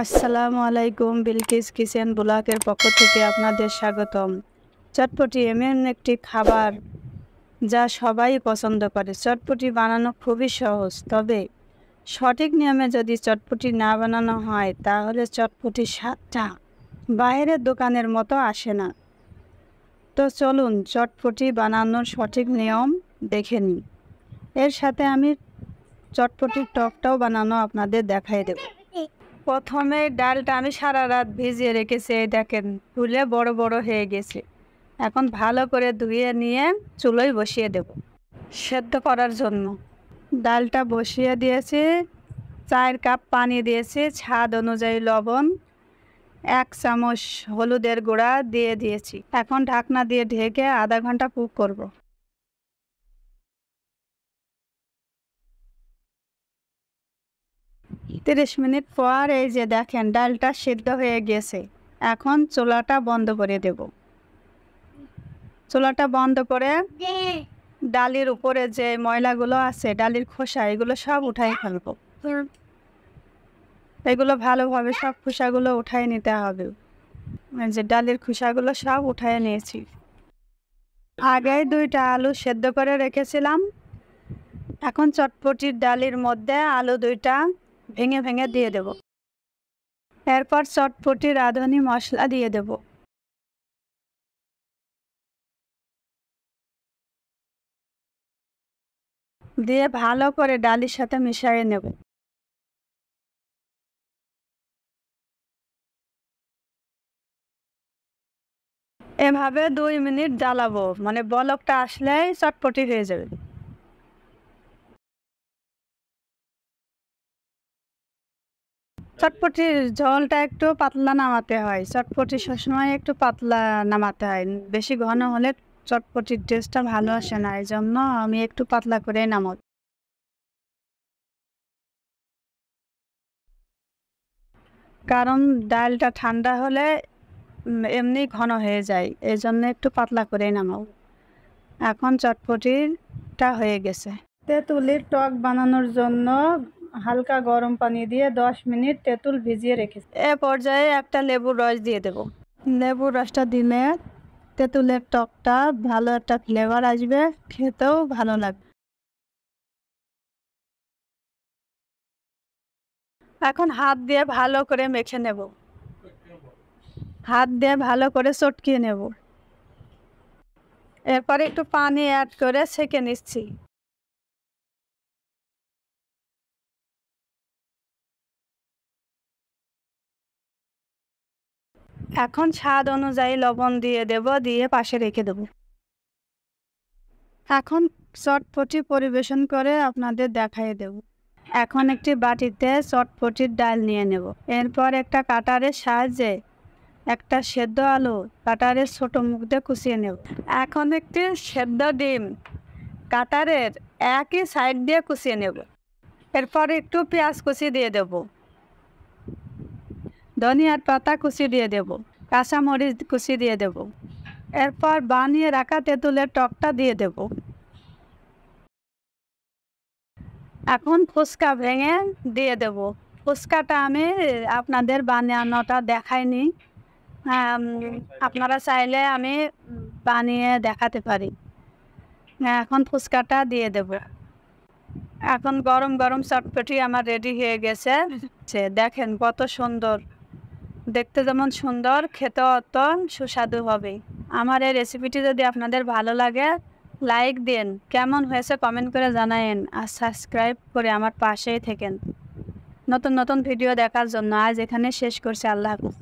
আসসালামু আলাইকুম। বিলকিস কিচেন ব্লগের পক্ষ থেকে আপনাদের স্বাগতম। চটপটি এমন একটি খাবার যা সবাই পছন্দ করে। চটপটি বানানো খুবই সহজ, তবে সঠিক নিয়মে যদি চটপটি না বানানো হয় তাহলে চটপটির স্বাদটা বাইরের দোকানের মতো আসে না। তো চলুন চটপটি বানানোর সঠিক নিয়ম দেখে নিই। এর সাথে আমি চটপটির টকটাও বানানো আপনাদের দেখাই দেব। প্রথমে ডালটা আমি সারা রাত ভিজিয়ে রেখেছি, এই দেখেন ফুলে বড় বড় হয়ে গেছে। এখন ভালো করে ধুয়ে নিয়ে চুলোয় বসিয়ে দেব সেদ্ধ করার জন্য। ডালটা বসিয়ে দিয়েছি, 4 কাপ পানি দিয়েছি, স্বাদ অনুযায়ী লবণ, 1 চামচ হলুদের গুঁড়া দিয়ে দিয়েছি। এখন ঢাকনা দিয়ে ঢেকে আধা ঘন্টা কুক করব। 30 মিনিট পর এই যে দেখেন ডালটা সিদ্ধ হয়ে গেছে। এখন চুলাটা বন্ধ করে দেব। চুলাটা বন্ধ করে ডালের উপরে যে ময়লাগুলো আছে, ডালের খোসা, এগুলো সব উঠাই ফেলবো। এগুলো ভালোভাবে সব খোসাগুলো উঠাই নিতে হবে। এই যে ডালের খোসাগুলো সব উঠাই নিয়েছি। আগে 2টা আলু সেদ্ধ করে রেখেছিলাম। এখন চটপটির ডালের মধ্যে আলু 2টা ভেঙে ভেঙে দিয়ে দেব। এরপর চটপটি রাঁধুনি মশলা দিয়ে দেব। দিয়ে ভালো করে ডালের সাথে মিশিয়ে নেব। এভাবে 2 মিনিট জ্বালাবো, মানে বলকটা আসলেই চটপটি হয়ে যাবে। চটপটির ঝোলটা একটু পাতলা নামাতে হয়। চটপটি সবসময় একটু পাতলা নামাতে হয়, বেশি ঘন হলে চটপটির টেস্টটা ভালো আসে না। এই জন্য আমি একটু পাতলা করে নামাই। কারণ ডালটা ঠান্ডা হলে এমনি ঘন হয়ে যায়, এই জন্য একটু পাতলা করে নামাও। এখন চটপটিটা হয়ে গেছে। তেঁতুলের টক বানানোর জন্য হালকা গরম পানি দিয়ে 10 মিনিট তেঁতুল ভিজিয়ে রেখেছি। এ পর্যায়ে একটা লেবুর রস দিয়ে দেব। লেবুর রসটা দিলে তেঁতুলের টকটা ভালো একটা ফ্লেভার আসবে, খেতেও ভালো লাগবে। এখন হাত দিয়ে ভালো করে মেখে নেব। হাত দিয়ে ভালো করে চটকিয়ে নেব। এরপরে একটু পানি অ্যাড করে ছেঁকে নিচ্ছি। এখন স্বাদ অনুযায়ী লবণ দিয়ে দেব, দিয়ে পাশে রেখে দেব। এখন চটপটি পরিবেশন করে আপনাদের দেখাই দেব। এখন একটি বাটিতে চটপটির ডাল নিয়ে নেব। এরপর একটা কাটারের সাহায্যে একটা সেদ্ধ আলু কাটারের ছোট মুখ দিয়ে কুচিয়ে নেব। এখন একটি সেদ্ধ ডিম কাটারের একই সাইড দিয়ে কুচিয়ে নেব। এরপর একটু পেঁয়াজ কুচি দিয়ে দেব, ধনিয়ার পাতা কুচি দিয়ে দেব, কাঁচামরিচ কুচি দিয়ে দেব। এরপর বানিয়ে রাখা তেঁতুলের টকটা দিয়ে দেব। এখন ফুচকা ভেঙে দিয়ে দেব। ফুচকাটা আমি আপনাদের বানানোটা দেখাইনি, আপনারা চাইলে আমি বানিয়ে দেখাতে পারি। এখন ফুচকাটা দিয়ে দেব। এখন গরম গরম চটপটি আমার রেডি হয়ে গেছে। দেখেন কত সুন্দর দেখতে, যেমন সুন্দর খেতে অত সুস্বাদু হবে। আমার এই রেসিপিটি যদি আপনাদের ভালো লাগে লাইক দিন, কেমন হয়েছে কমেন্ট করে জানায়েন, আর সাবস্ক্রাইব করে আমার পাশেই থাকেন নতুন নতুন ভিডিও দেখার জন্য। আজ এখানে শেষ করছি। আল্লাহ হাফেজ।